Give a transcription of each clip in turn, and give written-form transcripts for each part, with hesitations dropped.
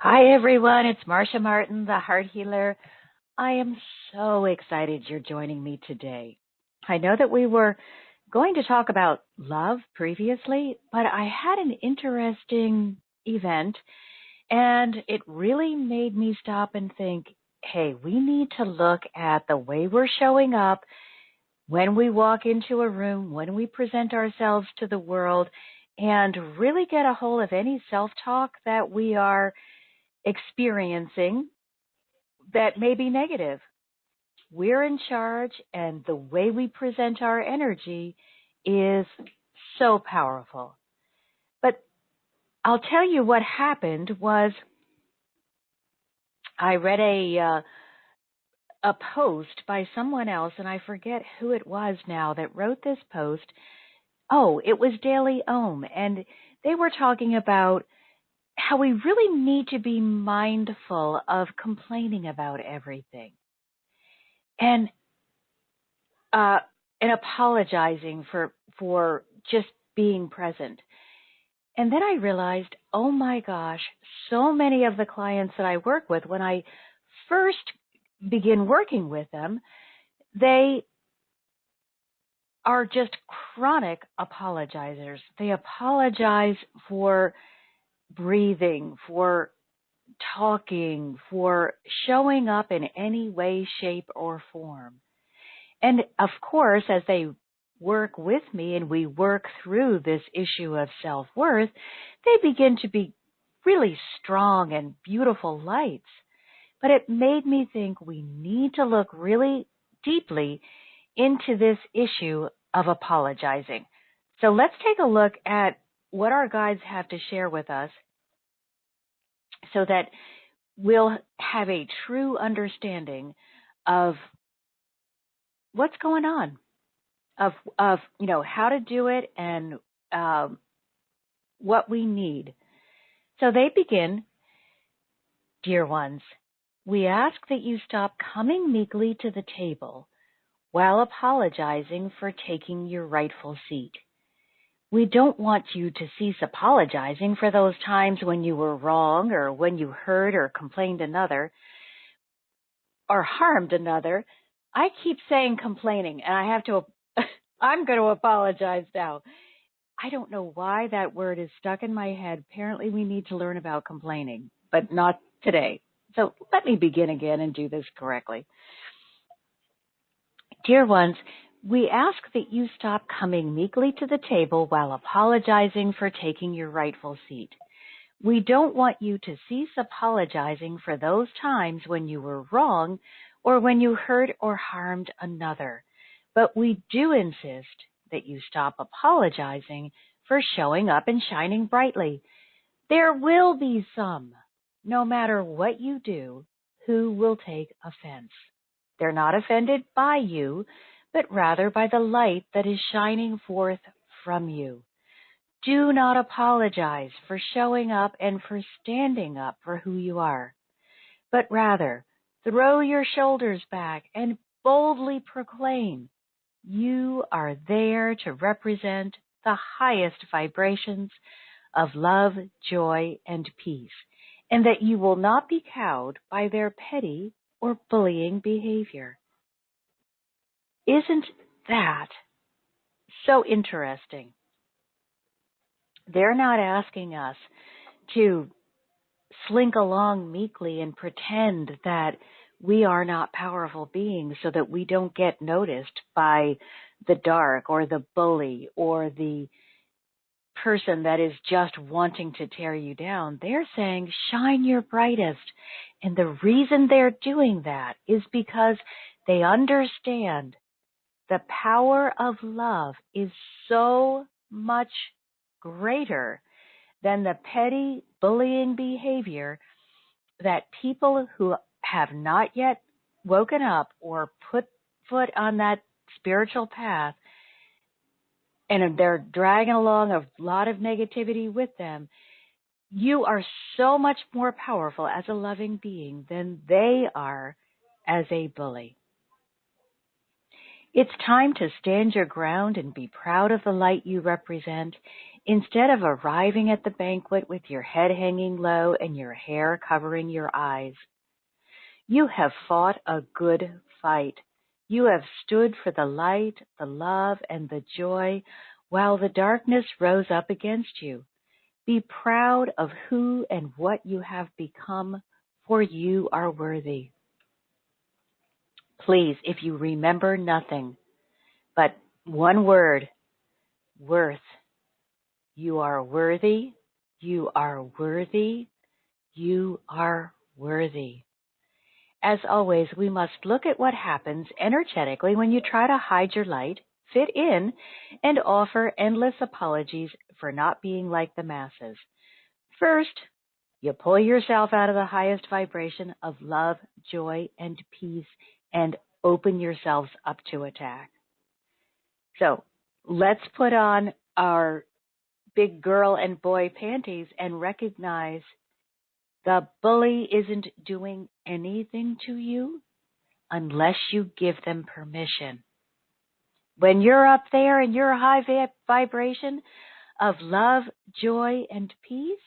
Hi, everyone. It's Marcia Martin, the Heart Healer. I am so excited you're joining me today. I know that we were going to talk about love previously, but I had an interesting event, and it really made me stop and think, hey, we need to look at the way we're showing up when we walk into a room, when we present ourselves to the world, and really get a hold of any self-talk that we are experiencing that may be negative. We're in charge, and the way we present our energy is so powerful. But I'll tell you what happened was I read a post by someone else, and I forget who it was now that wrote this post. Oh, it was Daily Ohm, and they were talking about how we really need to be mindful of complaining about everything. And and apologizing for just being present. And then I realized, oh my gosh, so many of the clients that I work with, when I first begin working with them, they are just chronic apologizers. They apologize for breathing, for talking, for showing up in any way, shape, or form. And of course, as they work with me and we work through this issue of self-worth, they begin to be really strong and beautiful lights. But it made me think we need to look really deeply into this issue of apologizing. So let's take a look at what our guides have to share with us so that we'll have a true understanding of what's going on, of how to do it and what we need. So they begin, dear ones, we ask that you stop coming meekly to the table while apologizing for taking your rightful seat. We don't want you to cease apologizing for those times when you were wrong or when you hurt or complained another or harmed another. I keep saying complaining, and I'm going to apologize now. I don't know why that word is stuck in my head. Apparently we need to learn about complaining, but not today. So let me begin again and do this correctly. Dear ones, we ask that you stop coming meekly to the table while apologizing for taking your rightful seat. We don't want you to cease apologizing for those times when you were wrong or when you hurt or harmed another. But we do insist that you stop apologizing for showing up and shining brightly. There will be some, no matter what you do, who will take offense. They're not offended by you, but rather by the light that is shining forth from you. Do not apologize for showing up and for standing up for who you are, but rather throw your shoulders back and boldly proclaim you are there to represent the highest vibrations of love, joy, and peace, and that you will not be cowed by their petty or bullying behavior. Isn't that so interesting? They're not asking us to slink along meekly and pretend that we are not powerful beings so that we don't get noticed by the dark or the bully or the person that is just wanting to tear you down. They're saying, shine your brightest. And the reason they're doing that is because they understand the power of love is so much greater than the petty bullying behavior that people who have not yet woken up or put foot on that spiritual path and they're dragging along a lot of negativity with them, you are so much more powerful as a loving being than they are as a bully. It's time to stand your ground and be proud of the light you represent. Instead of arriving at the banquet with your head hanging low and your hair covering your eyes, you have fought a good fight. You have stood for the light, the love, and the joy while the darkness rose up against you. Be proud of who and what you have become, for you are worthy. Please, if you remember nothing but one word, worth. You are worthy. You are worthy. You are worthy. As always, we must look at what happens energetically when you try to hide your light, fit in, and offer endless apologies for not being like the masses. First, you pull yourself out of the highest vibration of love, joy, and peace and open yourselves up to attack. So let's put on our big girl and boy panties and recognize the bully isn't doing anything to you unless you give them permission. When you're up there in your high vibration of love, joy, and peace,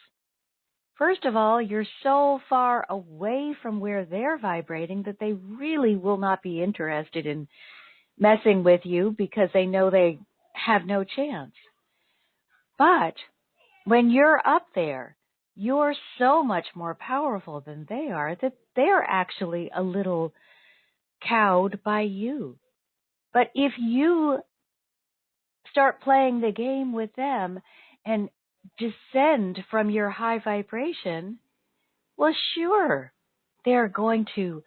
first of all, you're so far away from where they're vibrating that they really will not be interested in messing with you because they know they have no chance. But when you're up there, you're so much more powerful than they are that they're actually a little cowed by you. But if you start playing the game with them and descend from your high vibration, well, sure, they're going to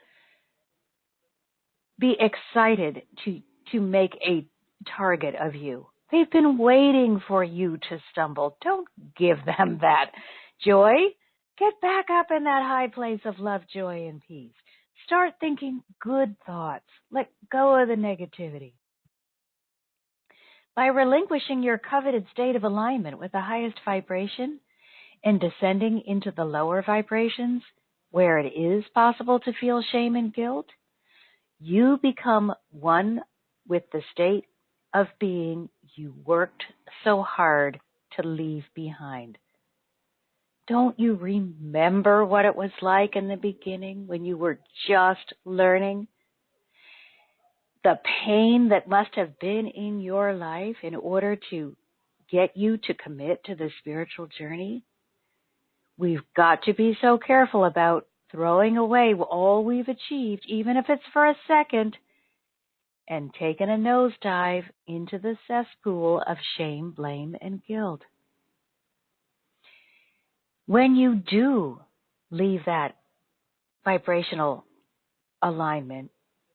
be excited to make a target of you. They've been waiting for you to stumble. Don't give them that joy. Get back up in that high place of love, joy, and peace. Start thinking good thoughts. Let go of the negativity. By relinquishing your coveted state of alignment with the highest vibration and descending into the lower vibrations, where it is possible to feel shame and guilt, you become one with the state of being you worked so hard to leave behind. Don't you remember what it was like in the beginning when you were just learning? The pain that must have been in your life in order to get you to commit to the spiritual journey? We've got to be so careful about throwing away all we've achieved, even if it's for a second, and taking a nosedive into the cesspool of shame, blame, and guilt. When you do leave that vibrational alignment,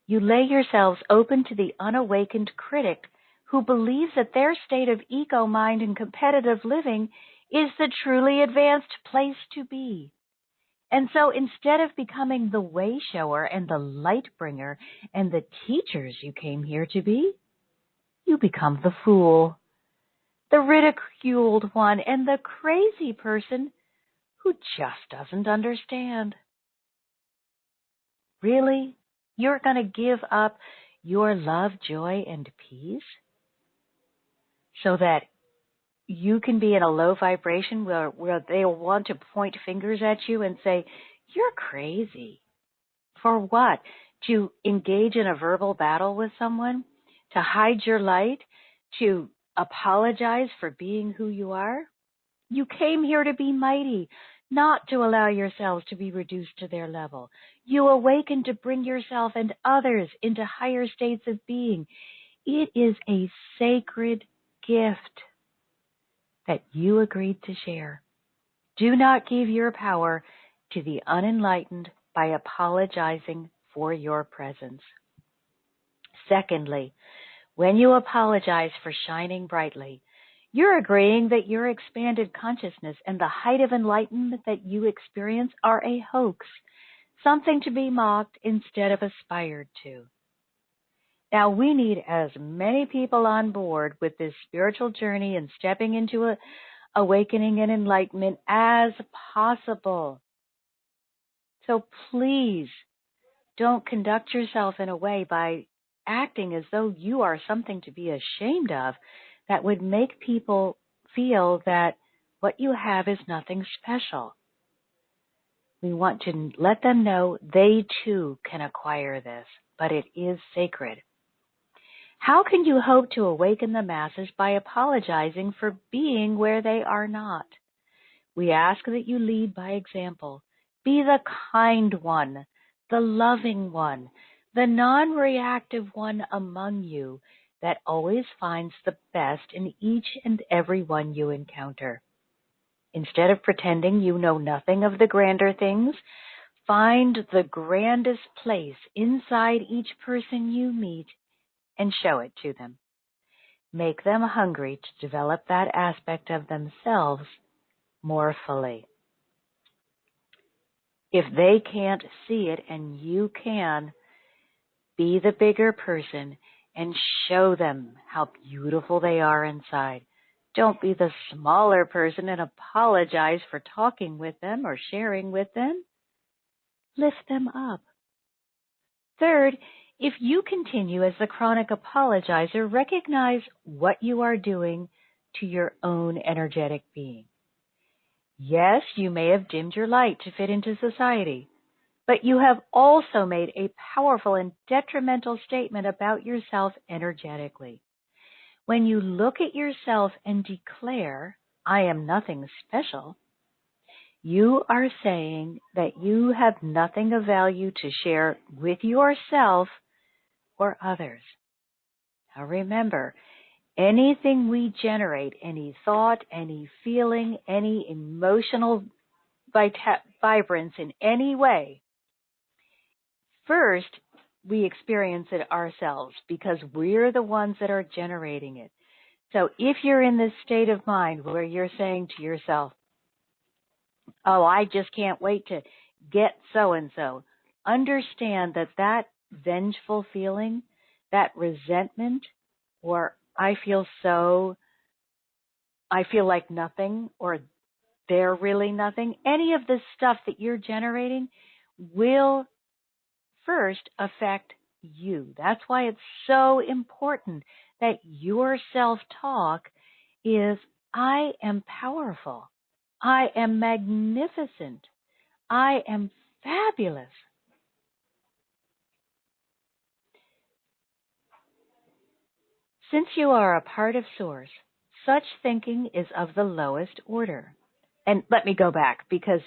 you lay yourselves open to the unawakened critic who believes that their state of ego mind and competitive living is the truly advanced place to be. And so instead of becoming the way shower and the light bringer and the teachers you came here to be, you become the fool, the ridiculed one, and the crazy person who just doesn't understand. Really? You're going to give up your love, joy, and peace so that you can be in a low vibration where they'll want to point fingers at you and say, you're crazy. For what? To engage in a verbal battle with someone? To hide your light? To apologize for being who you are? You came here to be mighty, not to allow yourselves to be reduced to their level. You awaken to bring yourself and others into higher states of being. It is a sacred gift that you agreed to share. Do not give your power to the unenlightened by apologizing for your presence. Secondly, when you apologize for shining brightly, you're agreeing that your expanded consciousness and the height of enlightenment that you experience are a hoax, something to be mocked instead of aspired to. Now, we need as many people on board with this spiritual journey and stepping into awakening and enlightenment as possible. So please don't conduct yourself in a way by acting as though you are something to be ashamed of that would make people feel that what you have is nothing special. We want to let them know they too can acquire this, but it is sacred. How can you hope to awaken the masses by apologizing for being where they are not? We ask that you lead by example. Be the kind one, the loving one, the non-reactive one among you that always finds the best in each and every one you encounter. Instead of pretending you know nothing of the grander things, find the grandest place inside each person you meet and show it to them. Make them hungry to develop that aspect of themselves more fully. If they can't see it and you can, be the bigger person and show them how beautiful they are inside. Don't be the smaller person and apologize for talking with them or sharing with them. Lift them up. Third, if you continue as the chronic apologizer, recognize what you are doing to your own energetic being. Yes, you may have dimmed your light to fit into society, but you have also made a powerful and detrimental statement about yourself energetically. When you look at yourself and declare, I am nothing special, you are saying that you have nothing of value to share with yourself or others. Now remember, anything we generate, any thought, any feeling, any emotional vibrance in any way, first, we experience it ourselves because we're the ones that are generating it. So if you're in this state of mind where you're saying to yourself, oh, I just can't wait to get so-and-so, understand that that vengeful feeling, that resentment, or I feel like nothing, or they're really nothing, any of this stuff that you're generating will first affect you. That's why it's so important that your self-talk is, I am powerful. I am magnificent. I am fabulous. Since you are a part of Source, such thinking is of the lowest order. And let me go back because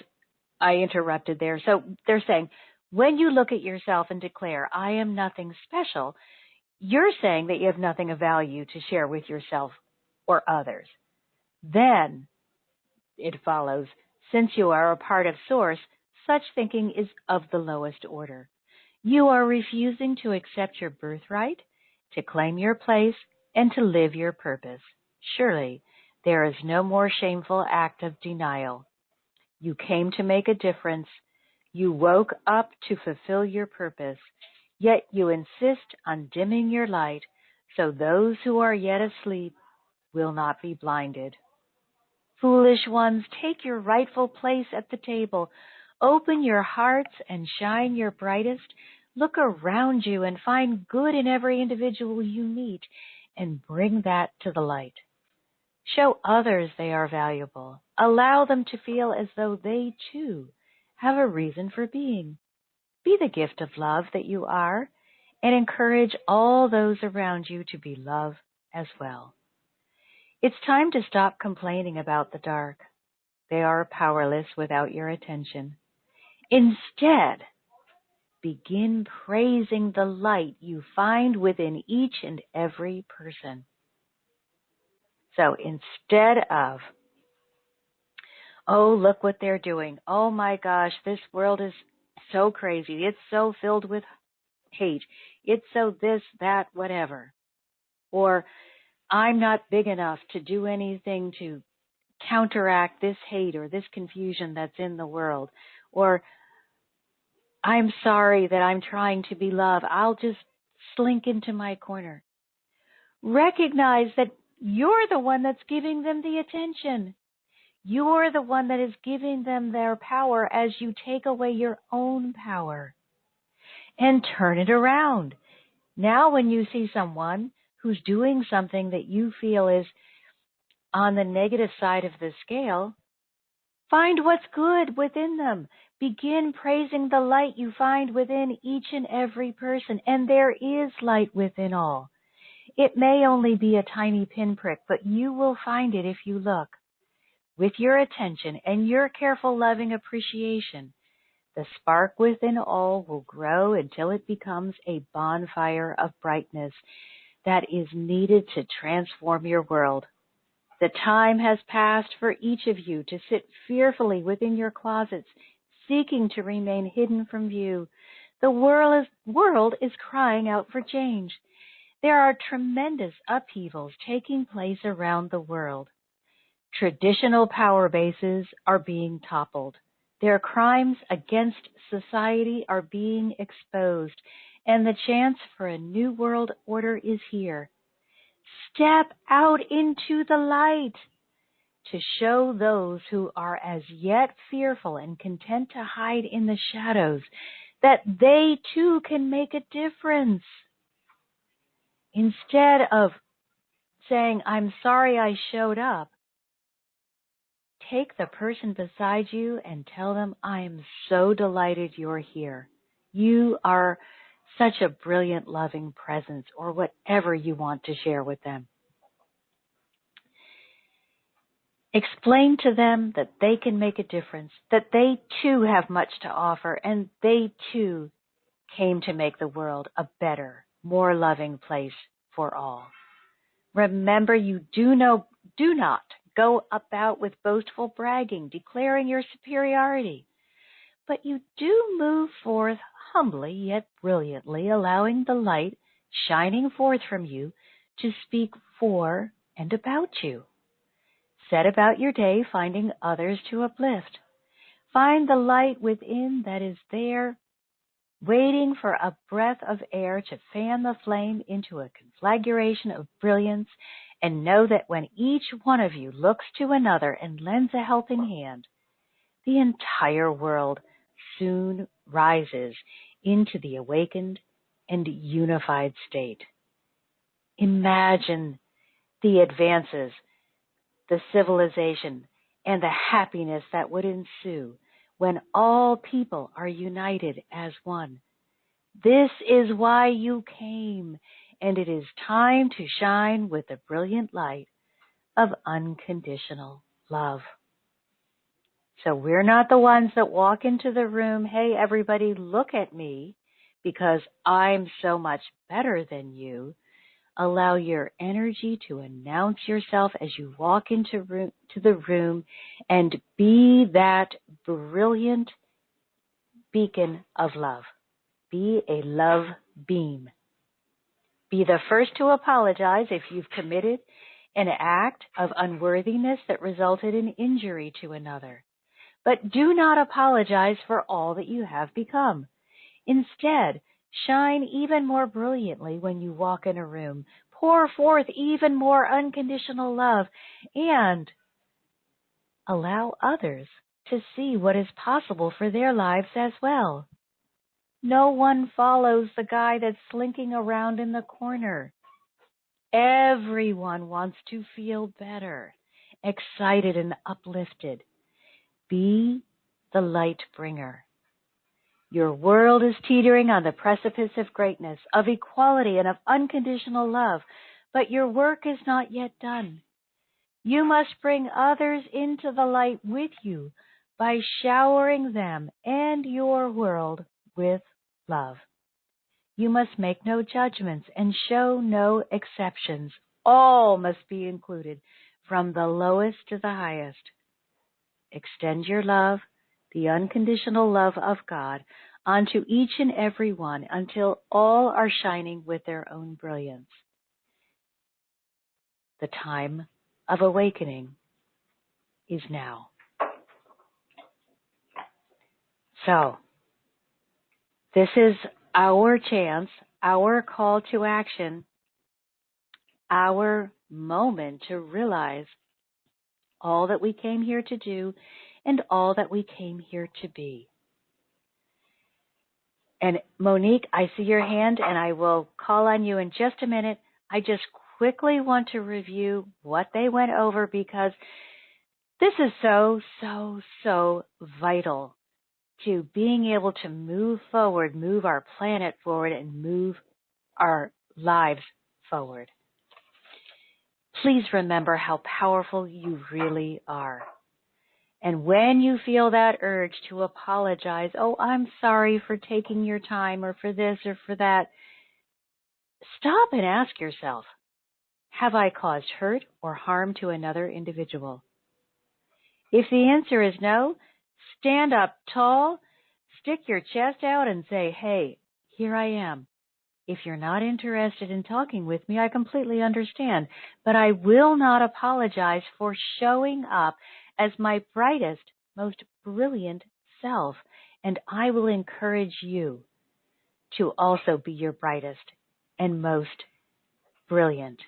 I interrupted there. So they're saying, when you look at yourself and declare, I am nothing special, you're saying that you have nothing of value to share with yourself or others. Then it follows, since you are a part of Source, such thinking is of the lowest order. You are refusing to accept your birthright, to claim your place, and to live your purpose. Surely there is no more shameful act of denial. You came to make a difference. You woke up to fulfill your purpose, yet you insist on dimming your light so those who are yet asleep will not be blinded. Foolish ones, take your rightful place at the table. Open your hearts and shine your brightest. Look around you and find good in every individual you meet and bring that to the light. Show others they are valuable. Allow them to feel as though they too have a reason for being. Be the gift of love that you are and encourage all those around you to be love as well. It's time to stop complaining about the dark. They are powerless without your attention. Instead, begin praising the light you find within each and every person. So instead of, oh, look what they're doing. Oh my gosh, this world is so crazy. It's so filled with hate. It's so this, that, whatever. Or I'm not big enough to do anything to counteract this hate or this confusion that's in the world. Or I'm sorry that I'm trying to be love. I'll just slink into my corner. Recognize that you're the one that's giving them the attention. You're the one that is giving them their power as you take away your own power. And turn it around. Now when you see someone who's doing something that you feel is on the negative side of the scale, find what's good within them. Begin praising the light you find within each and every person. And there is light within all. It may only be a tiny pinprick, but you will find it if you look. With your attention and your careful, loving appreciation, the spark within all will grow until it becomes a bonfire of brightness that is needed to transform your world. The time has passed for each of you to sit fearfully within your closets, seeking to remain hidden from view. The world is crying out for change. There are tremendous upheavals taking place around the world. Traditional power bases are being toppled. Their crimes against society are being exposed, and the chance for a new world order is here. Step out into the light to show those who are as yet fearful and content to hide in the shadows that they too can make a difference. Instead of saying, "I'm sorry I showed up," take the person beside you and tell them, "I am so delighted you're here. You are such a brilliant, loving presence," or whatever you want to share with them. Explain to them that they can make a difference, that they too have much to offer, and they too came to make the world a better, more loving place for all. Remember, you do not go about with boastful bragging, declaring your superiority, but you do move forth humbly yet brilliantly, allowing the light shining forth from you to speak for and about you. Set about your day finding others to uplift. Find the light within that is there, waiting for a breath of air to fan the flame into a conflagration of brilliance, and know that when each one of you looks to another and lends a helping hand, the entire world soon rises into the awakened and unified state. Imagine the advances, the civilization, and the happiness that would ensue when all people are united as one. This is why you came, and it is time to shine with the brilliant light of unconditional love. So we're not the ones that walk into the room, "Hey, everybody, look at me because I'm so much better than you." Allow your energy to announce yourself as you walk into the room and be that brilliant beacon of love. Be a love beam. Be the first to apologize if you've committed an act of unworthiness that resulted in injury to another. But do not apologize for all that you have become. Instead, shine even more brilliantly when you walk in a room. Pour forth even more unconditional love and allow others to see what is possible for their lives as well. No one follows the guy that's slinking around in the corner. Everyone wants to feel better, excited and uplifted. Be the light bringer. Your world is teetering on the precipice of greatness, of equality, and of unconditional love, but your work is not yet done. You must bring others into the light with you by showering them and your world with love. You must make no judgments and show no exceptions. All must be included, from the lowest to the highest. Extend your love, the unconditional love of God, onto each and every one until all are shining with their own brilliance. The time of awakening is now. So, this is our chance, our call to action, our moment to realize all that we came here to do and all that we came here to be. And Monique, I see your hand, and I will call on you in just a minute. I just quickly want to review what they went over because this is so, so, so vital to being able to move forward, move our planet forward, and move our lives forward. Please remember how powerful you really are. And when you feel that urge to apologize, oh, I'm sorry for taking your time or for this or for that, stop and ask yourself, have I caused hurt or harm to another individual? If the answer is no, stand up tall, stick your chest out and say, hey, here I am. If you're not interested in talking with me, I completely understand, but I will not apologize for showing up as my brightest, most brilliant self, and I will encourage you to also be your brightest and most brilliant.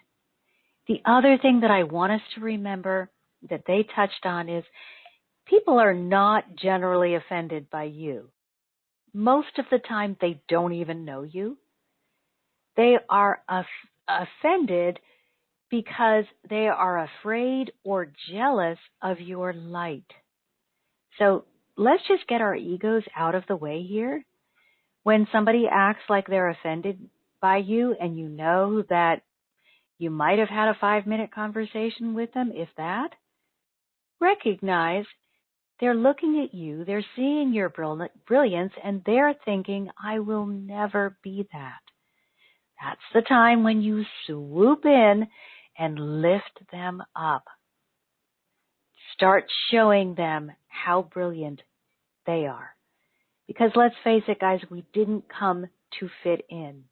The other thing that I want us to remember that they touched on is people are not generally offended by you. Most of the time, they don't even know you. They are offended because they are afraid or jealous of your light. So let's just get our egos out of the way here. When somebody acts like they're offended by you and you know that you might have had a 5-minute conversation with them, if that, recognize they're looking at you, they're seeing your brilliance, and they're thinking, I will never be that. That's the time when you swoop in and lift them up. Start showing them how brilliant they are. Because let's face it, guys, we didn't come to fit in.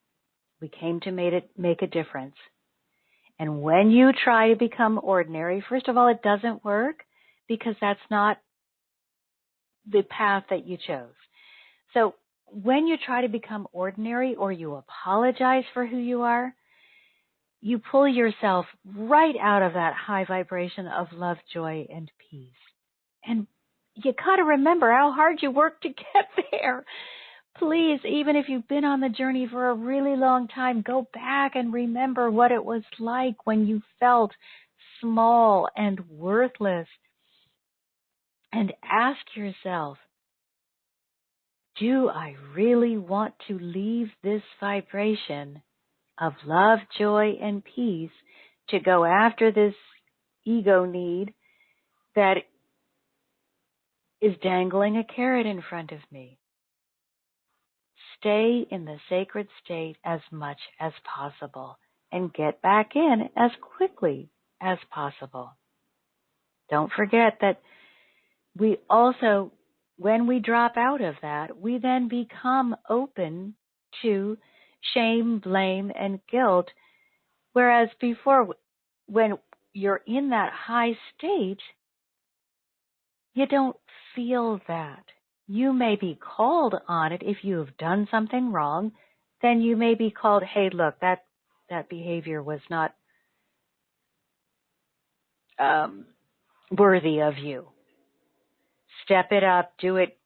We came to make a difference. And when you try to become ordinary, first of all, it doesn't work because that's not the path that you chose. So when you try to become ordinary or you apologize for who you are, you pull yourself right out of that high vibration of love, joy, and peace. And you got to remember how hard you worked to get there. Please, even if you've been on the journey for a really long time, go back and remember what it was like when you felt small and worthless. And ask yourself, do I really want to leave this vibration of love, joy, and peace to go after this ego need that is dangling a carrot in front of me? Stay in the sacred state as much as possible and get back in as quickly as possible. Don't forget that we also, when we drop out of that, we then become open to shame, blame, and guilt. Whereas before, when you're in that high state, you don't feel that. You may be called on it if you have done something wrong. Then you may be called, hey, look, that behavior was not worthy of you. Step it up, do it,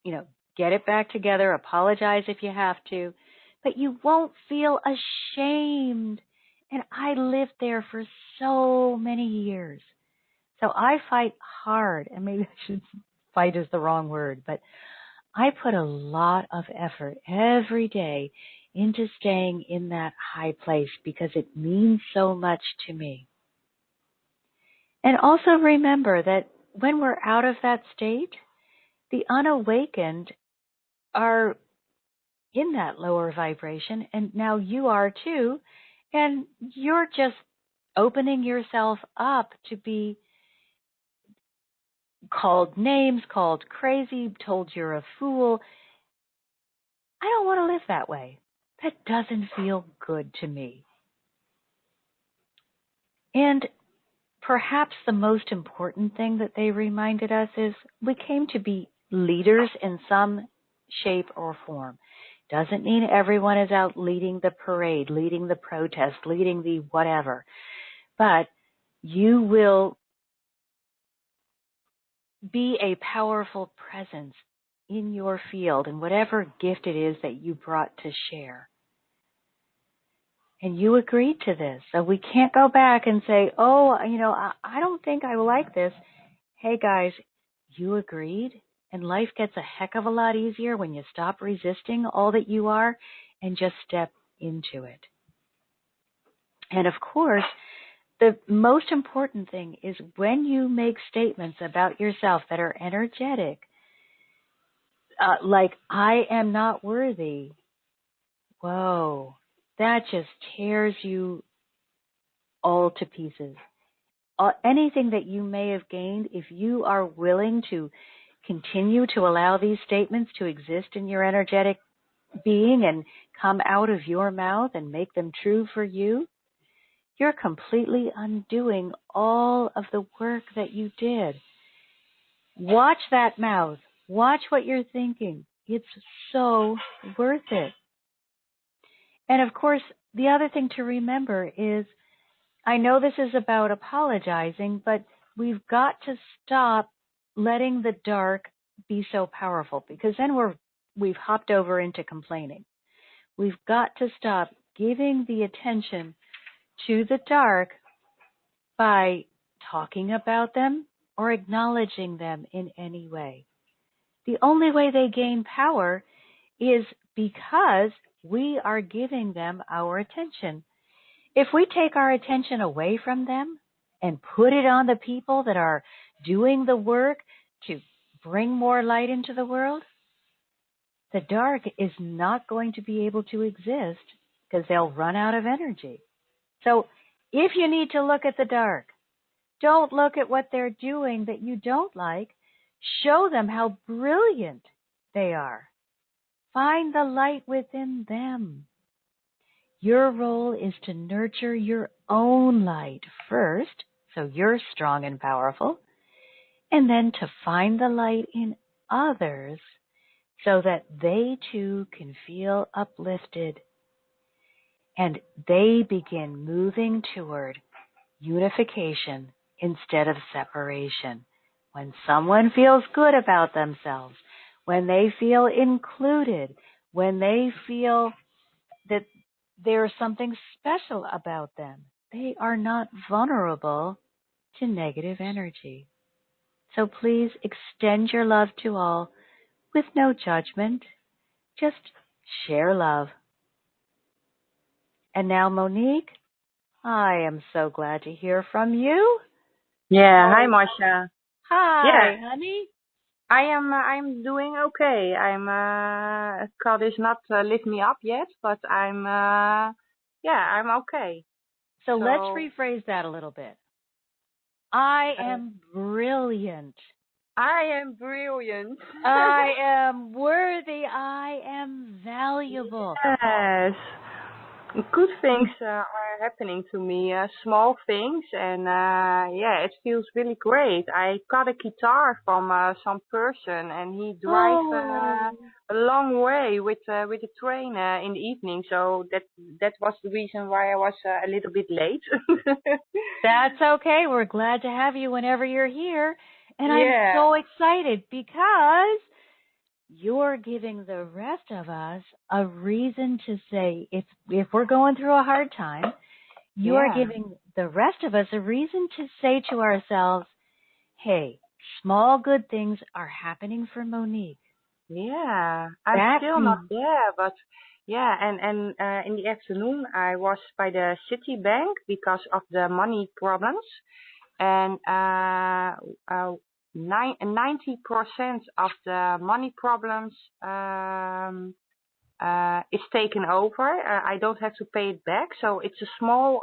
get it back together, apologize if you have to, but you won't feel ashamed. And I lived there for so many years. So I fight hard, and maybe I should fight is the wrong word, but I put a lot of effort every day into staying in that high place because it means so much to me. And also remember that when we're out of that state, the unawakened are in that lower vibration, and now you are too, and you're just opening yourself up to be called names, called crazy, told you're a fool. I don't want to live that way. That doesn't feel good to me. And perhaps the most important thing that they reminded us is we came to be leaders in some shape or form. Doesn't mean everyone is out leading the parade, leading the protest, leading the whatever. But you will be a powerful presence in your field and whatever gift it is that you brought to share. And you agreed to this. So we can't go back and say, oh, I don't think I like this. Hey, guys, you agreed. And life gets a heck of a lot easier when you stop resisting all that you are and just step into it. And of course, the most important thing is when you make statements about yourself that are energetic, like, I am not worthy. Whoa, that just tears you all to pieces. Anything that you may have gained, if you are willing to continue to allow these statements to exist in your energetic being and come out of your mouth and make them true for you, you're completely undoing all of the work that you did. Watch that mouth. Watch what you're thinking. It's so worth it. And of course, the other thing to remember is, I know this is about apologizing, but we've got to stop letting the dark be so powerful, because then we've hopped over into complaining. We've got to stop giving the attention to the dark by talking about them or acknowledging them in any way. The only way they gain power is because we are giving them our attention. If we take our attention away from them and put it on the people that are doing the work to bring more light into the world, the dark is not going to be able to exist because they'll run out of energy. So if you need to look at the dark, don't look at what they're doing that you don't like. Show them how brilliant they are. Find the light within them. Your role is to nurture your own light first, so you're strong and powerful, and then to find the light in others so that they too can feel uplifted and they begin moving toward unification instead of separation. When someone feels good about themselves, when they feel included, when they feel that there's something special about them, they are not vulnerable to negative energy. So please extend your love to all with no judgment. Just share love. And now, Monique, I am so glad to hear from you. Yeah, hi Marcia. Hi, Yeah, honey. I'm doing okay. God is not lift me up yet, but I'm okay. So let's So rephrase that a little bit. I uh, am brilliant. I am brilliant. I am worthy. I am valuable. Yes. Good things are happening to me, small things, and it feels really great. I got a guitar from some person, and he drives Oh, a long way with the train in the evening. So that was the reason why I was a little bit late. that's okay. We're glad to have you whenever you're here. And I'm Yeah, so excited because you're giving the rest of us a reason to say, if we're going through a hard time, you're yeah, giving the rest of us a reason to say to ourselves, hey, small good things are happening for Monique. yeah. I'm That still not there, but yeah. And in the afternoon, I was by the city bank because of the money problems. And 90% of the money problems is taken over. I don't have to pay it back, so it's a small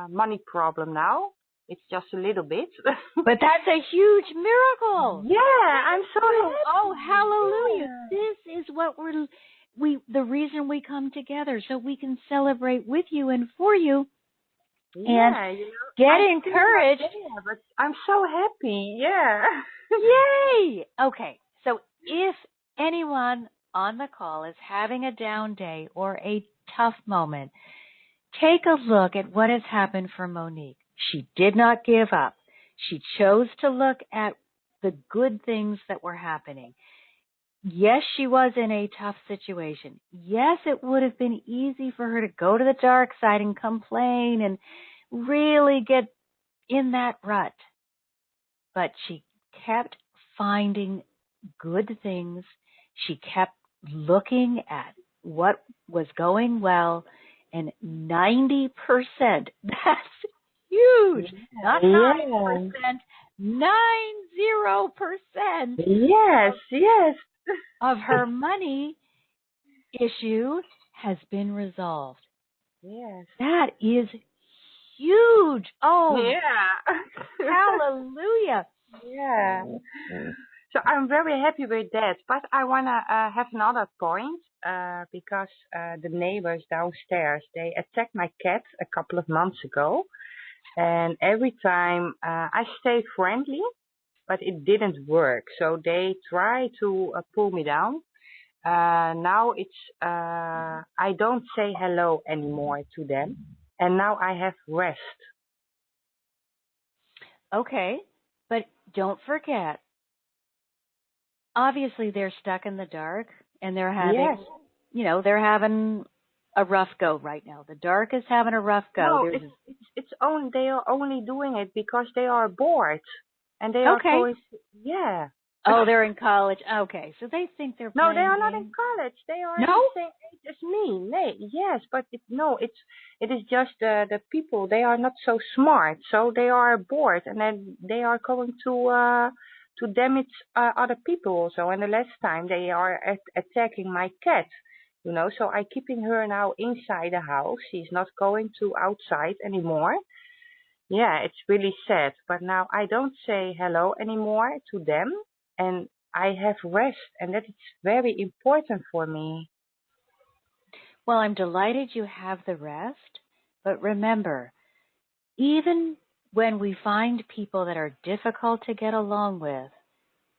money problem now. It's just a little bit. But that's a huge miracle. Yeah, I'm so Oh, happy. hallelujah. Yeah. This is what the reason we come together, so we can celebrate with you and for you and Yeah, get I'm still not encouraged. there, but I'm so happy. Yeah. Yay! Okay, so if anyone on the call is having a down day or a tough moment, take a look at what has happened for Monique. She did not give up. She chose to look at the good things that were happening. yes, she was in a tough situation. Yes, it would have been easy for her to go to the dark side and complain and really get in that rut. But she kept finding good things. She kept looking at what was going well, and 90%, that's huge, not Yeah. 9%, 90% Yes, yes. of her money issue has been resolved. Yes. That is huge. Oh, Yeah. hallelujah. Yeah. So I'm very happy with that. But I wanna have another point because the neighbors downstairs, they attacked my cat a couple of months ago, and every time I stayed friendly, but it didn't work. So they try to pull me down. Now I don't say hello anymore to them, and now I have rest. Okay, but don't forget, obviously they're stuck in the dark and they're Yes. having, they're having a rough go right now. The dark is having a rough go. No, it's only they are only doing it because they are bored, and they are Okay. going. Yeah. Oh, they're in college. Okay, so they think they're No, they playing are not in games. college. They are the No? same age as me. Nay, yes, but it is just the people. They are not so smart, so they are bored, and then they are going to damage other people also. And the last time they are attacking my cat, So I keeping her now inside the house. She's not going to outside anymore. Yeah, it's really sad. But now I don't say hello anymore to them, and I have rest, and that is very important for me. Well, I'm delighted you have the rest, but remember, even when we find people that are difficult to get along with,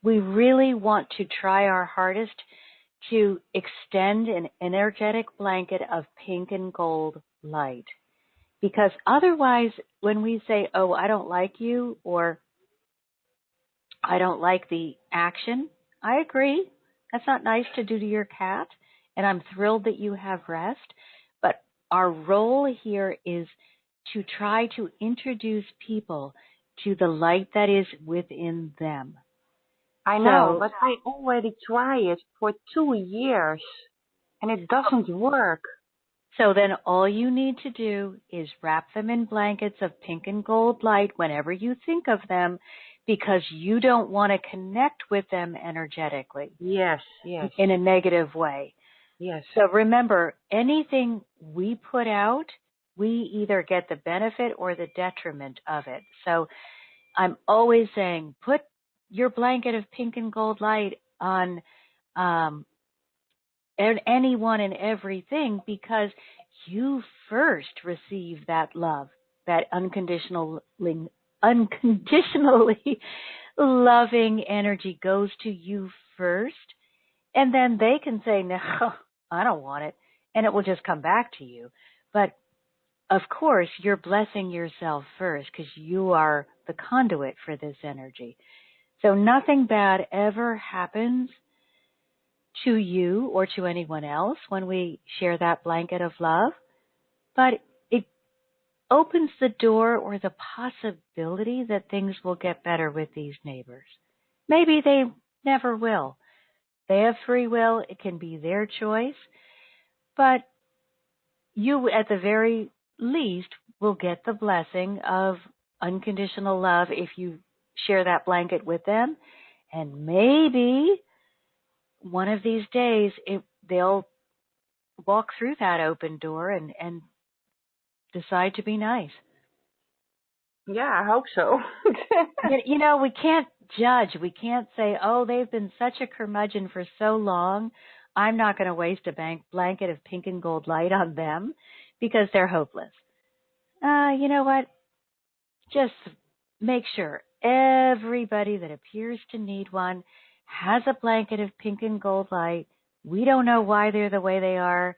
we really want to try our hardest to extend an energetic blanket of pink and gold light. Because otherwise, when we say, oh, I don't like you, or I don't like the action, I agree. That's not nice to do to your cat, and I'm thrilled that you have rest. But our role here is to try to introduce people to the light that is within them. I know, So, but I already tried it for 2 years, and it doesn't work. so then all you need to do is wrap them in blankets of pink and gold light whenever you think of them, because you don't want to connect with them energetically Yes, yes, in a negative way. yes. So remember, anything we put out, we either get the benefit or the detriment of it. So I'm always saying, put your blanket of pink and gold light on anyone and everything, because you first receive that love, that unconditionally loving energy goes to you first, and then they can say, no, I don't want it, and it will just come back to you. But of course, you're blessing yourself first because you are the conduit for this energy. So nothing bad ever happens to you or to anyone else when we share that blanket of love, but it opens the door or the possibility that things will get better with these neighbors. Maybe they never will. They have free will. It can be their choice, but you at the very least will get the blessing of unconditional love if you share that blanket with them. And maybe one of these days they'll walk through that open door and decide to be nice. Yeah, I hope so. We can't judge. We can't say, oh, they've been such a curmudgeon for so long. I'm not going to waste a blanket of pink and gold light on them because they're hopeless. You know what? Just make sure everybody that appears to need one has a blanket of pink and gold light. We don't know why they're the way they are,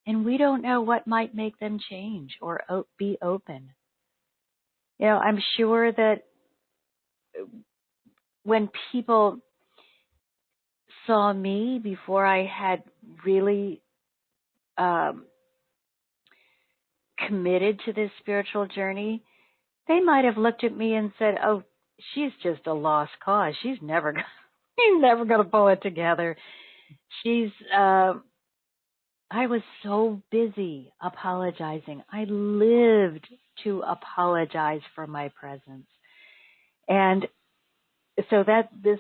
and we don't know what might make them change or be open. I'm sure that when people saw me before I had really um, committed to this spiritual journey, they might have looked at me and said, "Oh, she's just a lost cause. She's never, she's never going to pull it together." She's. I was so busy apologizing. I lived to apologize for my presence, and so that this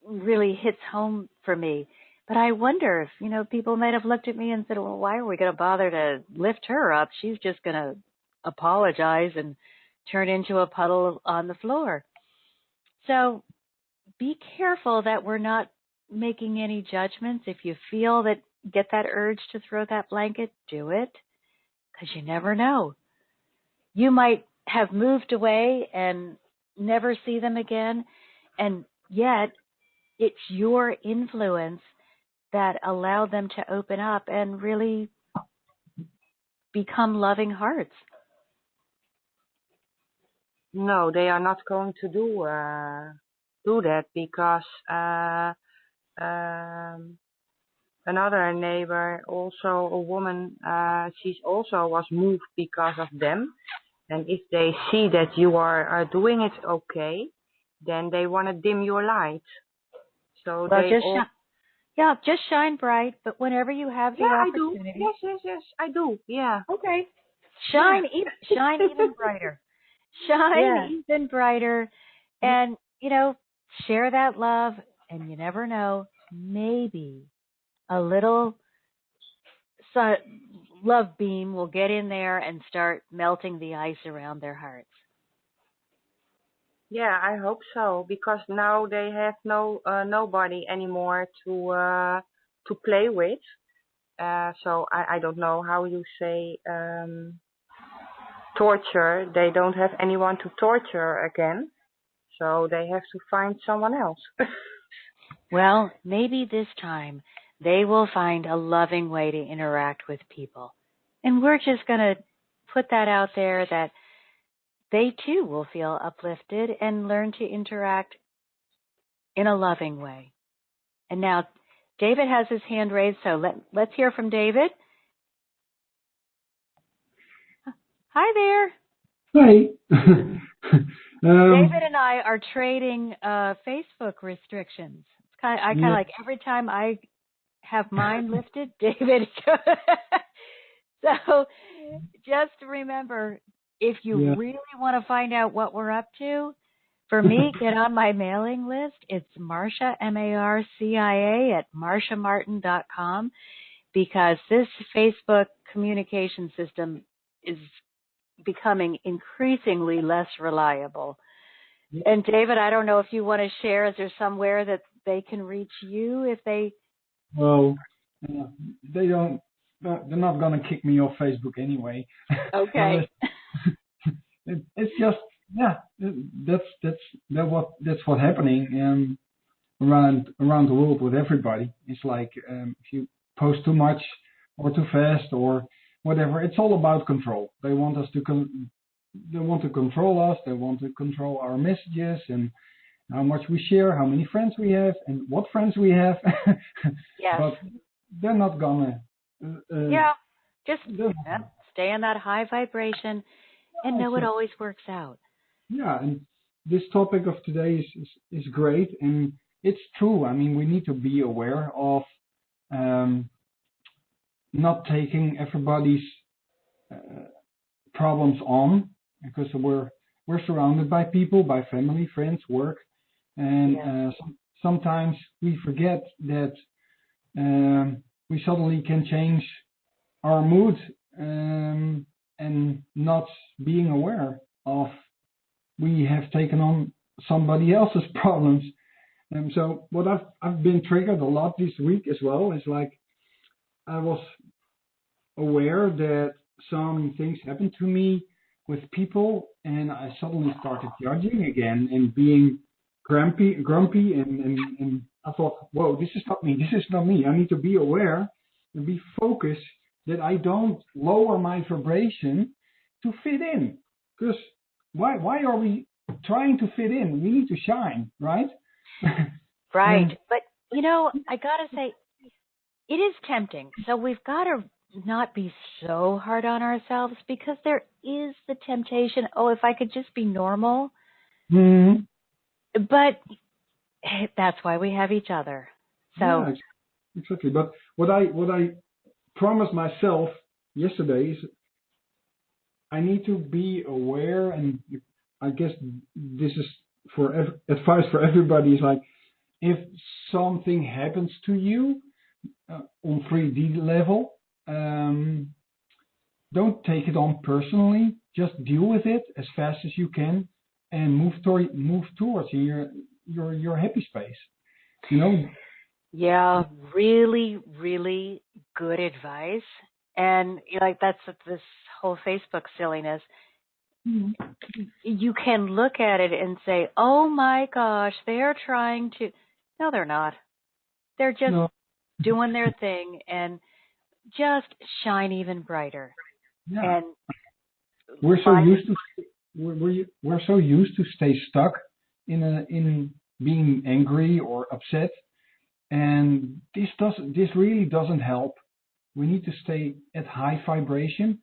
really hits home for me. But I wonder if, people might have looked at me and said, well, why are we going to bother to lift her up? She's just going to apologize and turn into a puddle on the floor. So be careful that we're not making any judgments. If you feel that, get that urge to throw that blanket, do it, because you never know. You might have moved away and never see them again, and yet it's your influence that allowed them to open up and really become loving hearts. No, they are not going to do that because another neighbor, also a woman, she also was moved because of them. And if they see that you are doing it okay, then they want to dim your light. So well, they just shine bright. But whenever you have the opportunity, yes, I do. Yeah. Okay, shine even brighter. Shine even brighter, and share that love. And you never know, maybe a little love beam will get in there and start melting the ice around their hearts. Yeah, I hope so, because now they have nobody anymore to play with. So I don't know how you say torture. They don't have anyone to torture again, so they have to find someone else. Well, maybe this time they will find a loving way to interact with people. And we're just going to put that out there that they too will feel uplifted and learn to interact in a loving way. And now David has his hand raised, so let's hear from David. Hi there. Hi. David and I are trading Facebook restrictions. I kind of like every time I have mine lifted, David. So just remember, if you really want to find out what we're up to, for me, get on my mailing list. It's Marcia, Marcia, at marciamartin.com, because this Facebook communication system is becoming increasingly less reliable. And David, I don't know if you want to share, is there somewhere that they can reach you if they... Well, they don't, they're not going to kick me off Facebook anyway. Okay. It's just, that's what's happening around the world with everybody. It's like if you post too much or too fast or whatever, it's all about control. They want us to they want to control us. They want to control our messages and how much we share, how many friends we have, and what friends we have. Yes. But they're not gonna. Just stay in that high vibration and know it always works out. Yeah, and this topic of today is great, and it's true. I mean, we need to be aware of not taking everybody's problems on, because we're surrounded by people, by family, friends, work, and sometimes we forget that we suddenly can change our mood and not being aware of we have taken on somebody else's problems. And so what I've been triggered a lot this week as well is like I was aware that some things happened to me with people, and I suddenly started judging again and being grumpy, and I thought, whoa, this is not me. I need to be aware and be focused that I don't lower my vibration to fit in. Because why are we trying to fit in? We need to shine, right? Right. But I gotta say, it is tempting. So we've got to not be so hard on ourselves because there is the temptation. Oh, if I could just be normal. Mm-hmm. But hey, that's why we have each other. So Yeah, exactly. But what I promised myself yesterday is I need to be aware, and I guess this is for advice for everybody. Is like if something happens to you on 3D level, don't take it on personally. Just deal with it as fast as you can, and move towards your happy space. You know. yeah, really, really good advice. And like that's this whole Facebook silliness. You can look at it and say, "Oh my gosh, they're trying to." No, they're not. They're just No. doing their thing and just shine even brighter. Yeah. And We're so find, used to we're so used to stay stuck in being angry or upset, and this really doesn't help. We need to stay at high vibration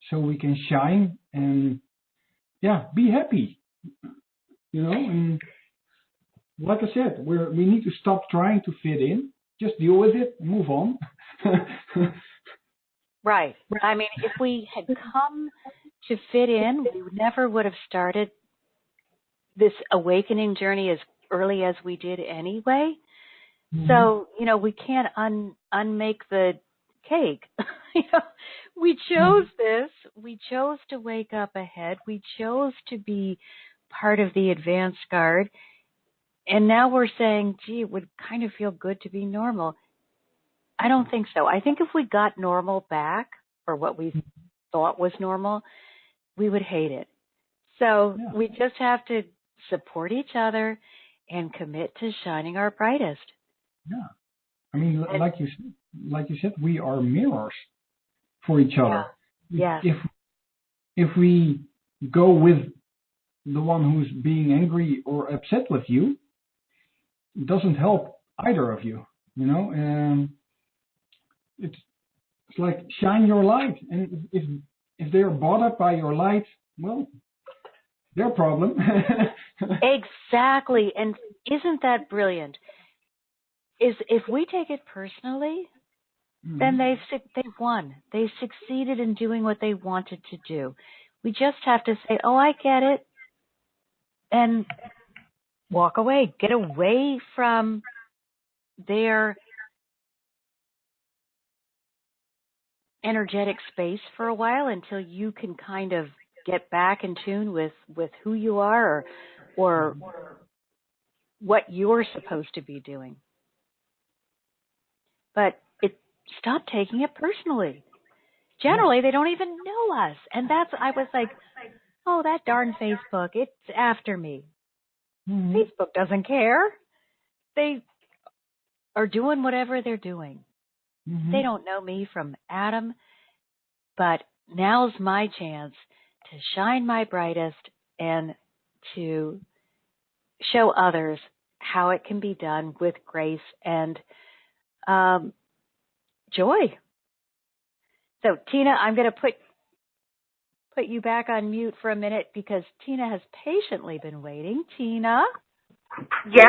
so we can shine and be happy. And like I said, we need to stop trying to fit in. Just deal with it and move on. right. I mean, if we had come to fit in, we never would have started this awakening journey as early as we did anyway. Mm-hmm. So, we can't unmake the cake. We chose this. We chose to wake up ahead. We chose to be part of the advanced guard. And now we're saying, gee, it would kind of feel good to be normal. I don't think so. I think if we got normal back, or what we thought was normal, we would hate it. So we just have to support each other and commit to shining our brightest. Yeah. I mean, like you said, we are mirrors for each other. Yeah. If we go with the one who's being angry or upset with you, it doesn't help either of you. It's like shine your light, and if they're bothered by your light, well, their problem. Exactly. And isn't that brilliant? If we take it personally, then they won. They succeeded in doing what they wanted to do. We just have to say, "Oh, I get it," and walk away. Get away from their energetic space for a while until you can kind of get back in tune with who you are or what you're supposed to be doing. But stop taking it personally. Generally, they don't even know us. And I was like, oh, that darn Facebook, it's after me. Mm-hmm. Facebook doesn't care. They are doing whatever they're doing. Mm-hmm. They don't know me from Adam, but now's my chance to shine my brightest and to show others how it can be done with grace and joy. So, Tina, I'm going to put you back on mute for a minute because Tina has patiently been waiting. Tina? Yes.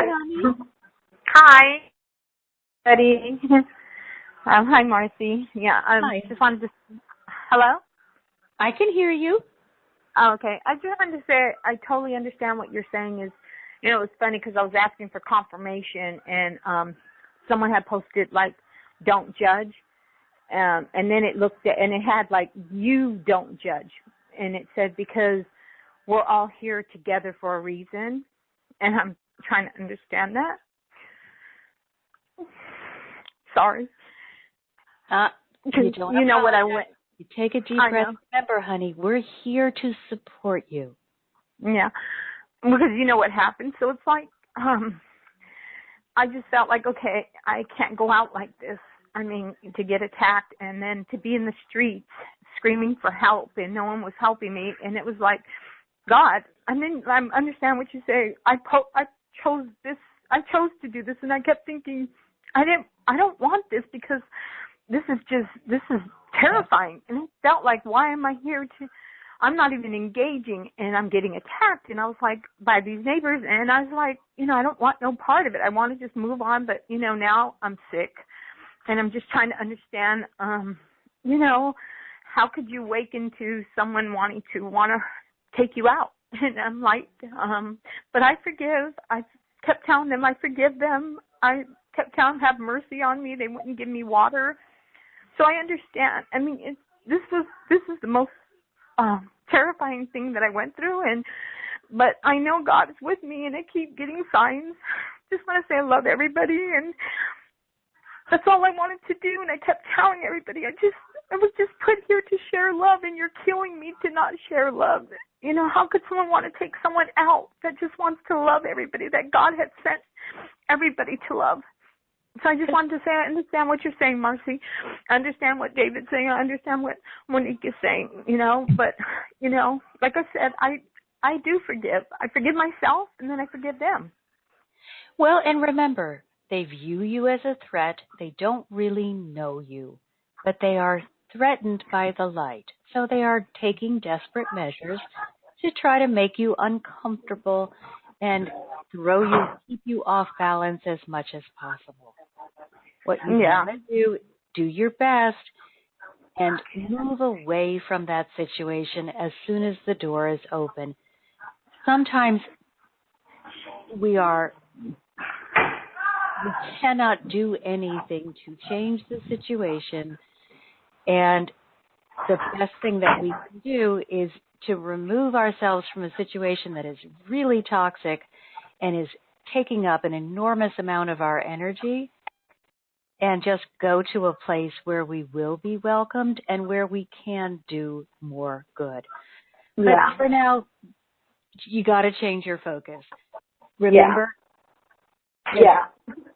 Hi, Betty. Hi, Marcy. Yeah, Hi. Just wanted to. Hello? I can hear you. Oh, okay. I just wanted to say I totally understand what you're saying. It's funny because I was asking for confirmation and someone had posted like, "Don't judge," and then it looked at and it had like, "You don't judge," and it said because we're all here together for a reason, and I'm trying to understand that. Sorry. You know what I went. You take a deep breath. Remember, honey, we're here to support you. Yeah, because you know what happened. So it's like, I just felt like, okay, I can't go out like this. I mean, to get attacked and then to be in the streets screaming for help and no one was helping me. And it was like, God, I understand what you say. I chose this. I chose to do this. And I kept thinking, I don't want this because this is terrifying. And it felt like, why am I here I'm not even engaging and I'm getting attacked. And I was like, by these neighbors. And I was like, I don't want no part of it. I want to just move on. But, now I'm sick and I'm just trying to understand, how could you awaken to someone wanting to take you out? And I'm like, but I forgive. I kept telling them I forgive them. I kept telling them have mercy on me. They wouldn't give me water. So I understand. I mean, this is the most terrifying thing that I went through, but I know God is with me, and I keep getting signs. Just want to say I love everybody, and that's all I wanted to do. And I kept telling everybody, I was just put here to share love, and you're killing me to not share love. How could someone want to take someone out that just wants to love everybody, that God had sent everybody to love? So I just wanted to say I understand what you're saying, Marcy. I understand what David's saying. I understand what Monique is saying, But, like I said, I do forgive. I forgive myself, and then I forgive them. Well, and remember, they view you as a threat. They don't really know you, but they are threatened by the light. So they are taking desperate measures to try to make you uncomfortable and keep you off balance as much as possible. What you want to do your best and move away from that situation as soon as the door is open. Sometimes we cannot do anything to change the situation, and the best thing that we can do is to remove ourselves from a situation that is really toxic and is taking up an enormous amount of our energy, and just go to a place where we will be welcomed and where we can do more good. But for now, you got to change your focus. Remember,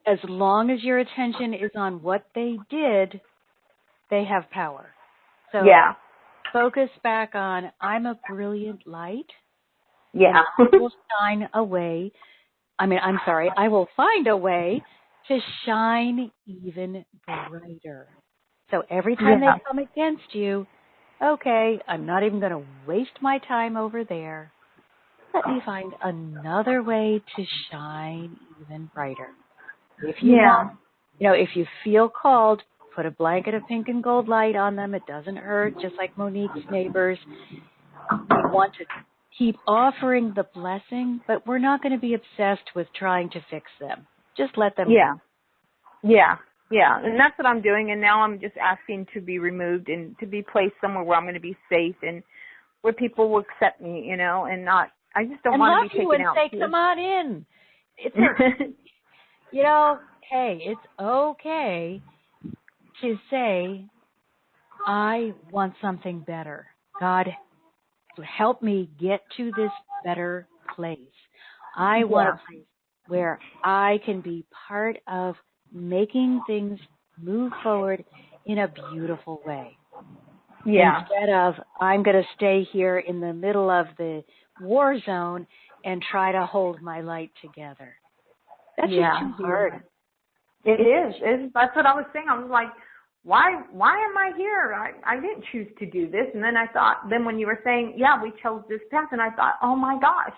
as long as your attention is on what they did, they have power. So focus back on, I'm a brilliant light. I will shine away. I will find a way to shine even brighter. So every time they come against you, okay, I'm not even going to waste my time over there. Let me find another way to shine even brighter. If you want, if you feel called, put a blanket of pink and gold light on them. It doesn't hurt, just like Monique's neighbors. We want to keep offering the blessing, but we're not going to be obsessed with trying to fix them. Just let them go. And that's what I'm doing. And now I'm just asking to be removed and to be placed somewhere where I'm going to be safe and where people will accept me, and not. I just don't want to be taken out. And say, come on in. It's hey, it's okay to say, I want something better. God, help me get to this better place. I want a place where I can be part of making things move forward in a beautiful way. Instead of, I'm going to stay here in the middle of the war zone and try to hold my light together. That's just too hard. It is. That's what I was saying. I was like, why am I here? I didn't choose to do this. And then when you were saying, we chose this path, and I thought, oh my gosh,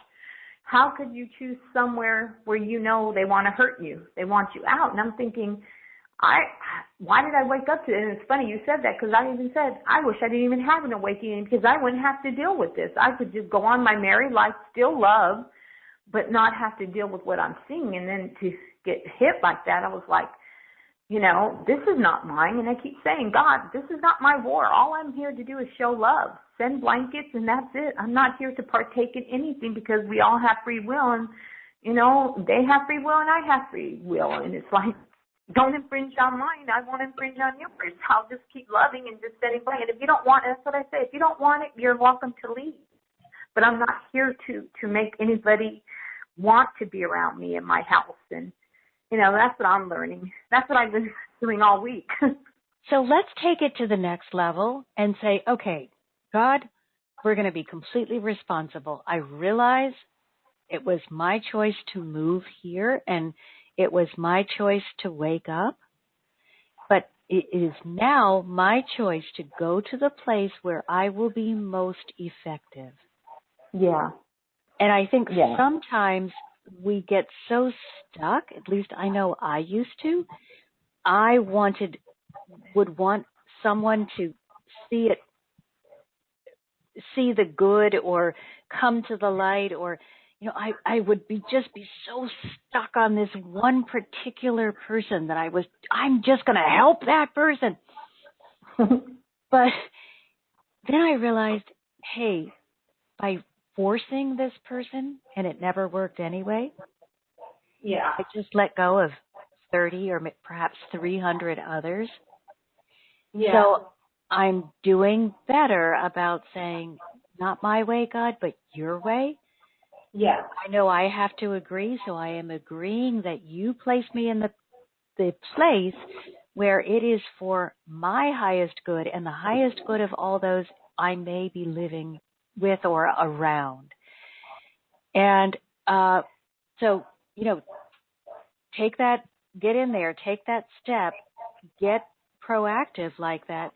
how could you choose somewhere where they want to hurt you? They want you out. And I'm thinking, why did I wake up to it? And it's funny you said that, because I even said, I wish I didn't even have an awakening, because I wouldn't have to deal with this. I could just go on my merry life, still love, but not have to deal with what I'm seeing. And then to get hit like that, I was like, this is not mine. And I keep saying, God, this is not my war. All I'm here to do is show love, send blankets, and that's it. I'm not here to partake in anything, because we all have free will, and, they have free will and I have free will. And it's like, don't infringe on mine. I won't infringe on yours. I'll just keep loving and just setting blanket. If you don't want it, that's what I say. If you don't want it, you're welcome to leave. But I'm not here to make anybody want to be around me in my house. And, that's what I'm learning. That's what I've been doing all week. So let's take it to the next level and say, okay, God, we're going to be completely responsible. I realize it was my choice to move here, and It was my choice to wake up, but it is now my choice to go to the place where I will be most effective. Yeah. And I think sometimes we get so stuck, at least I know I used to. I would want someone to see the good or come to the light, or, I would just be so stuck on this one particular person that I'm just going to help that person. But then I realized, hey, by forcing this person, and it never worked anyway, I just let go of 30 or perhaps 300 others. Yeah. So I'm doing better about saying, not my way, God, but your way. Yeah. I know I have to agree, so I am agreeing that you place me in the place where it is for my highest good and the highest good of all those I may be living with or around. And so, take that, get in there, take that step, get proactive like that.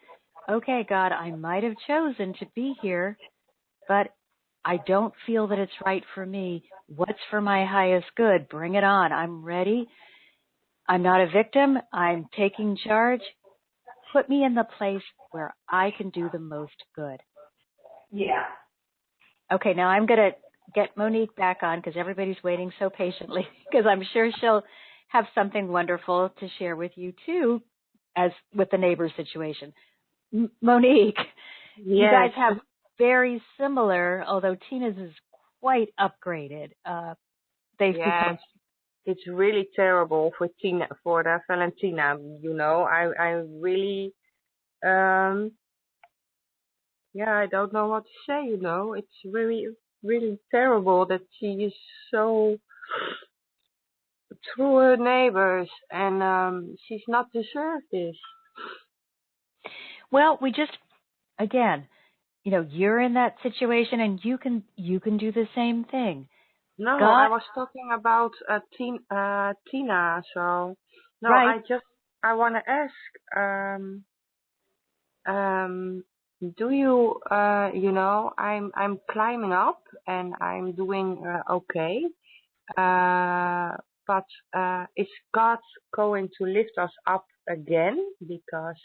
Okay, God, I might have chosen to be here, but I don't feel that it's right for me. What's for my highest good? Bring it on. I'm ready. I'm not a victim. I'm taking charge. Put me in the place where I can do the most good. Yeah. Okay, now I'm going to get Monique back on because everybody's waiting so patiently, because I'm sure she'll have something wonderful to share with you too, as with the neighbor situation. Monique, you guys have very similar, although Tina's is quite upgraded. They've become. It's really terrible for Tina, for Valentina. I really, I don't know what to say. It's really, really terrible that she is so through her neighbors, and she's not deserved this. Well, we just, again, you're in that situation, and you can do the same thing. No, God, I was talking about Tina. So no, right. I want to ask. Do you I'm climbing up and I'm doing okay. But is God going to lift us up again? Because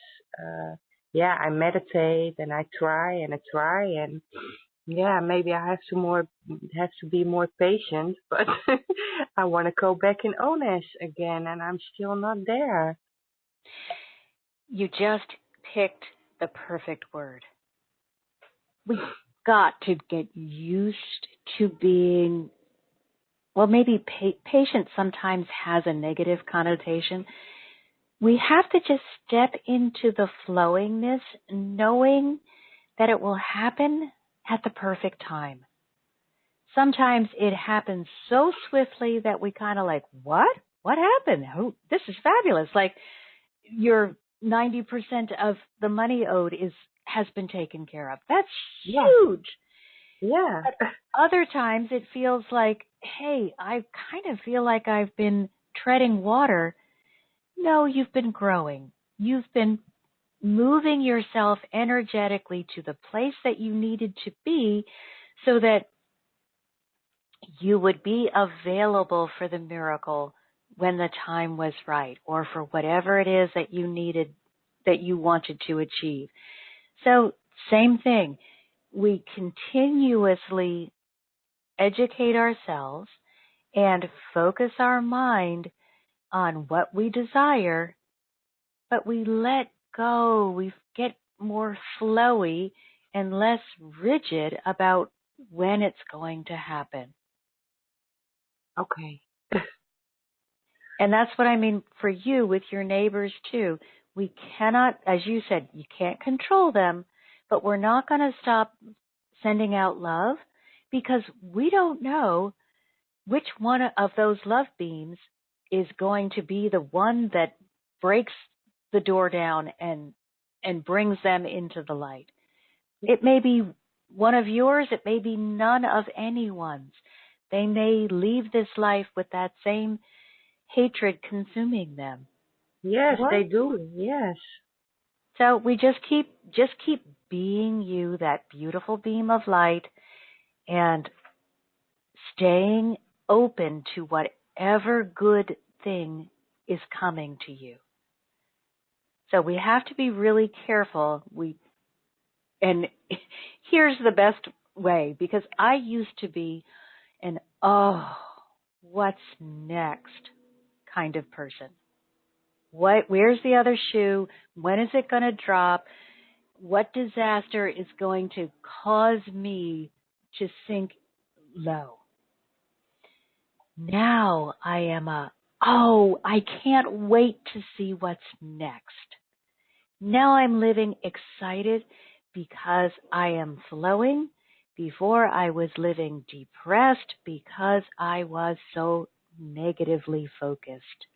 I meditate and I try and maybe I have to be more patient, but I want to go back in honest again, and I'm still not there. You just picked the perfect word. We've got to get used to being, well, maybe patient sometimes has a negative connotation. We have to just step into the flowingness, knowing that it will happen at the perfect time. Sometimes it happens so swiftly that we kind of like, what? What happened? Oh, this is fabulous. Like your 90% of the money owed has been taken care of. That's huge. Yeah. But other times it feels like, hey, I kind of feel like I've been treading water. No, you've been growing. You've been moving yourself energetically to the place that you needed to be so that you would be available for the miracle when the time was right, or for whatever it is that you needed, that you wanted to achieve. So, same thing. We continuously educate ourselves and focus our mind on what we desire, but we let go. We get more flowy and less rigid about when it's going to happen. Okay. And that's what I mean for you with your neighbors too. We cannot, as you said, you can't control them, but we're not going to stop sending out love, because we don't know which one of those love beams is going to be the one that breaks the door down and brings them into the light. It may be one of yours, it may be none of anyone's. They may leave this life with that same hatred consuming them. Yes, What? they do. Yes. So we just keep being you, that beautiful beam of light, and staying open to whatever good thing is coming to you. So we have to be really careful. And here's the best way, because I used to be an what's next kind of person. Where's the other shoe? When is it going to drop? What disaster is going to cause me to sink low? Now I am I can't wait to see what's next. Now I'm living excited because I am flowing. Before I was living depressed because I was so negatively focused,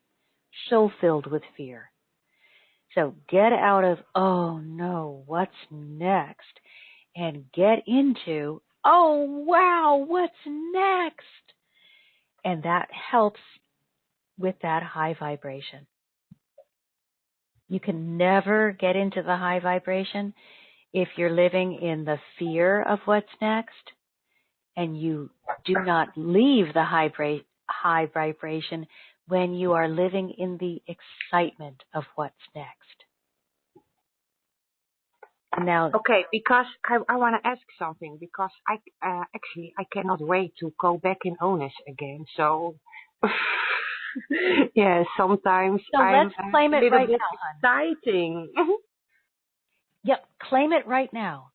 so filled with fear. So get out of, oh no, what's next? And get into, oh wow, what's next? And that helps with that high vibration. You can never get into the high vibration if you're living in the fear of what's next, and you do not leave the high vibration when you are living in the excitement of what's next. Now, Okay, because I want to ask something, because I I cannot wait to go back in honest again. So yeah, sometimes so I'm let's claim a it little right bit now, hon. exciting. Yep, claim it right now.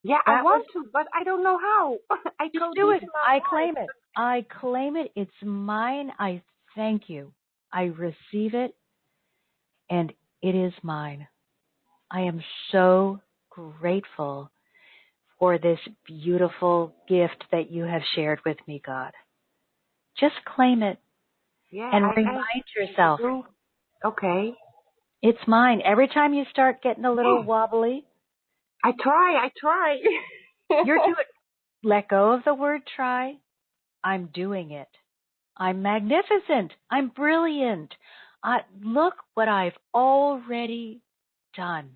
Yeah, I want to, but I don't know how. I Just go do it. deep in my I heart. claim it. I claim it. It's mine. I thank you. I receive it, and it is mine. I am so grateful for this beautiful gift that you have shared with me, God. Just claim it Yeah, and I remind yourself, do. Okay. it's mine. Every time you start getting a little wobbly, I try. you're doing. Let go of the word try. I'm doing it. I'm magnificent. I'm brilliant. Look what I've already done.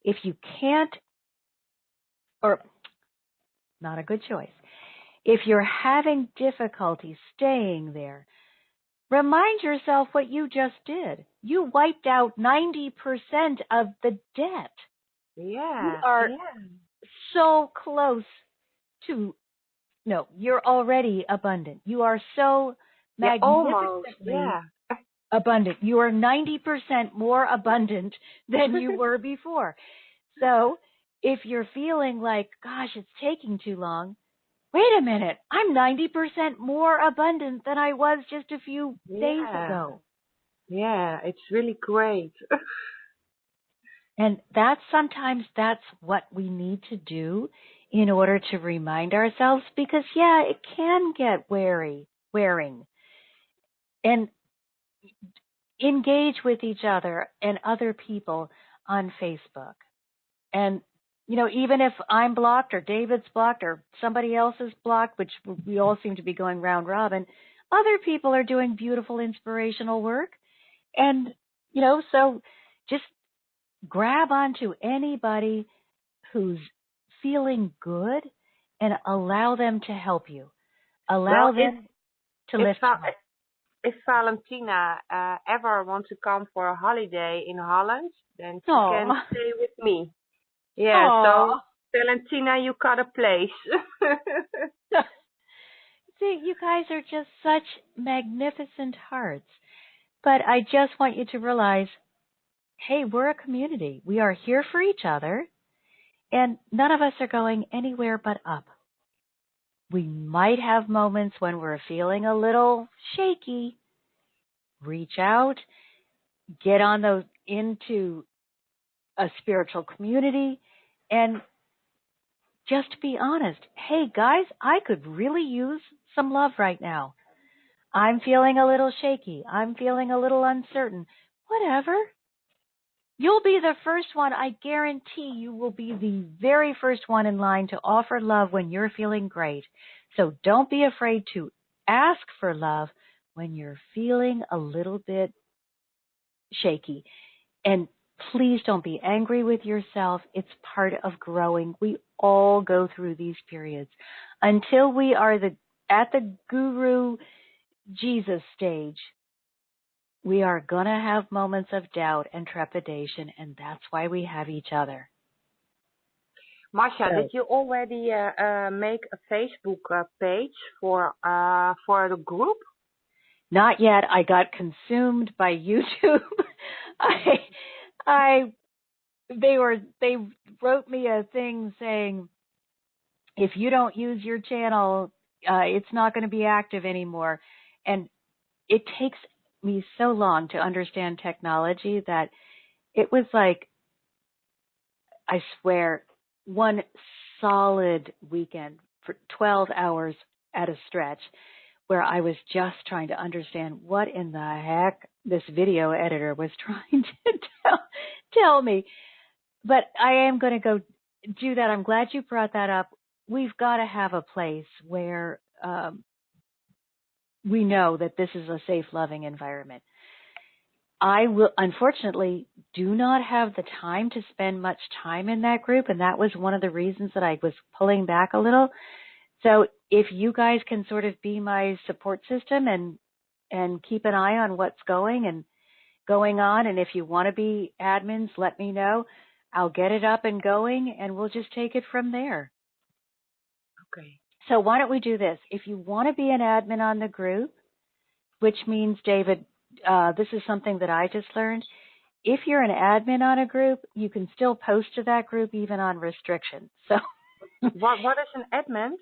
If you can't, or not a good choice, if you're having difficulty staying there, remind yourself what you just did. You wiped out 90% of the debt. You Yeah. are Yeah. so close to, no, you're already abundant. You are so Yeah. Almost. magnificently Yeah. abundant. You are 90% more abundant than you were before. So if you're feeling like, gosh, it's taking too long, wait a minute. I'm 90% more abundant than I was just a few days Yeah. ago. Yeah. It's really great. And sometimes that's what we need to do in order to remind ourselves, because yeah, it can get wearing. And engage with each other and other people on Facebook. And, even if I'm blocked or David's blocked or somebody else is blocked, which we all seem to be going round robin, other people are doing beautiful, inspirational work. And, so just grab onto anybody who's feeling good and allow them to help you. Allow Well, them to lift you up. if Valentina ever wants to come for a holiday in Holland, then she Aw. can stay with me. Yeah, Aw. so Valentina, you got a place. See, you guys are just such magnificent hearts. But I just want you to realize, hey, we're a community. We are here for each other, and none of us are going anywhere but up. We might have moments when we're feeling a little shaky. Reach out, get on into a spiritual community, and just be honest. Hey, guys, I could really use some love right now. I'm feeling a little shaky. I'm feeling a little uncertain. Whatever. You'll be the first one. I guarantee you will be the very first one in line to offer love when you're feeling great. So don't be afraid to ask for love when you're feeling a little bit shaky. And please don't be angry with yourself. It's part of growing. We all go through these periods. Until we are at the guru Jesus stage, we are going to have moments of doubt and trepidation, and that's why we have each other. Marcia, did you already make a Facebook page for the group? Not yet. I got consumed by YouTube. They wrote me a thing saying, if you don't use your channel, it's not going to be active anymore. And it takes me so long to understand technology that it was like, I swear, one solid weekend for 12 hours at a stretch where I was just trying to understand what in the heck this video editor was trying to tell me. But I am going to go do that. I'm glad you brought that up. We've got to have a place where we know that this is a safe, loving environment. I will, unfortunately, do not have the time to spend much time in that group, and that was one of the reasons that I was pulling back a little. So if you guys can sort of be my support system and keep an eye on what's going on, and if you want to be admins, let me know. I'll get it up and going, and we'll just take it from there. Okay. So why don't we do this? If you want to be an admin on the group, which means, David, this is something that I just learned. If you're an admin on a group, you can still post to that group even on restrictions. So, what is an admin?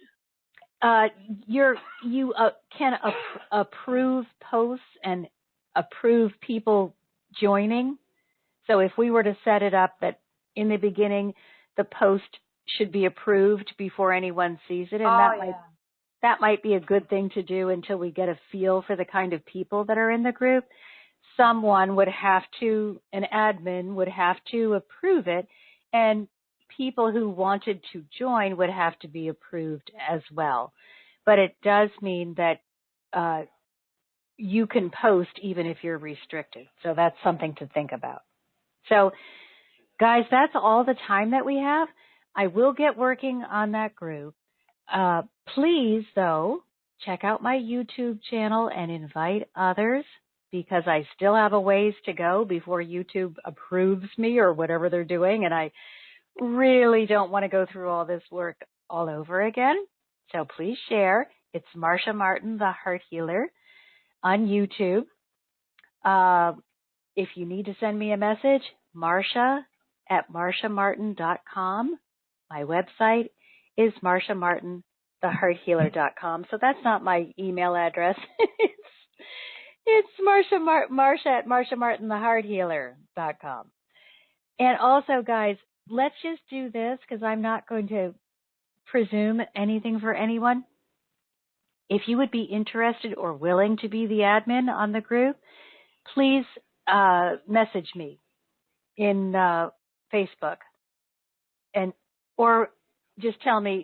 You can approve posts and approve people joining. So if we were to set it up that in the beginning the post should be approved before anyone sees it, and that might be a good thing to do until we get a feel for the kind of people that are in the group. Someone would have to, an admin would have to approve it, and people who wanted to join would have to be approved as well. But it does mean that you can post even if you're restricted. So that's something to think about. So, guys, that's all the time that we have. I will get working on that group. Please, though, check out my YouTube channel and invite others, because I still have a ways to go before YouTube approves me or whatever they're doing, and I really don't want to go through all this work all over again. So please share. It's Marcia Martin, the Heart Healer, on YouTube. If you need to send me a message, Marcia@marciamartin.com. My website is marciamartinthehearthealer.com. So that's not my email address. It's Marcia@marciamartinthehearthealer.com. And also, guys, let's just do this, because I'm not going to presume anything for anyone. If you would be interested or willing to be the admin on the group, please message me in Facebook, or just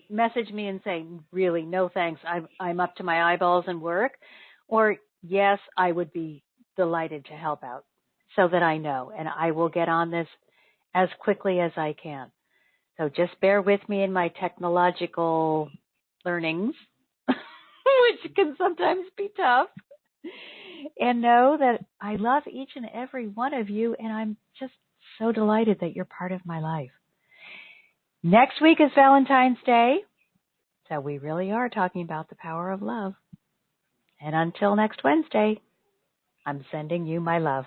message me and say, really, no thanks, I'm up to my eyeballs in work, or yes, I would be delighted to help out, so that I know, and I will get on this as quickly as I can. So just bear with me in my technological learnings, which can sometimes be tough. And know that I love each and every one of you, and I'm just so delighted that you're part of my life. Next week is Valentine's Day, so we really are talking about the power of love. And until next Wednesday, I'm sending you my love.